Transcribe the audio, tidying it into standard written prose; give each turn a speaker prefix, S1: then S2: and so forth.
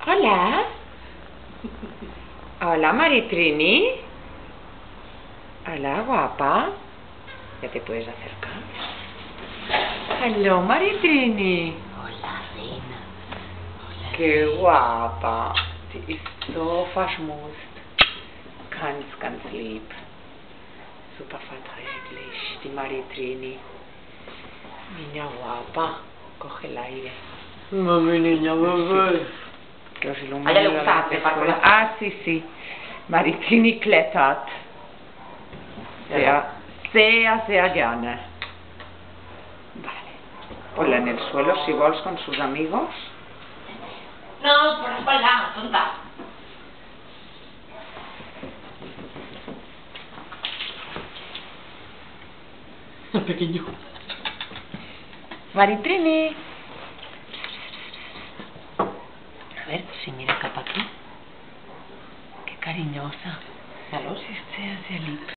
S1: Hola. Hola, Maritrini. Hola, guapa. Ya te puedes acercar. Hello, Maritrini.
S2: Hola, reina. Hola,
S1: Qué
S2: reina.
S1: guapa. Die ist so verschmust. Ganz lieb. Super verträglich, die Maritrini. Niña guapa. Coge el aire.
S2: Mami, niña, bebé.
S1: Que os
S2: A
S1: ilumine
S2: ella le
S1: la
S2: gusta
S1: luz del
S2: trepar por
S1: sol.
S2: las
S1: Ah, sí. Maritrini klettert. Sehr gerne. Vale. Ponla en el suelo, si vols, con sus amigos.
S2: No, por la espalda, tonta. El pequeño.
S1: Maritrini.
S2: A ver, si mira capa aquí. Qué cariñosa.
S1: Sie ist sehr lieb.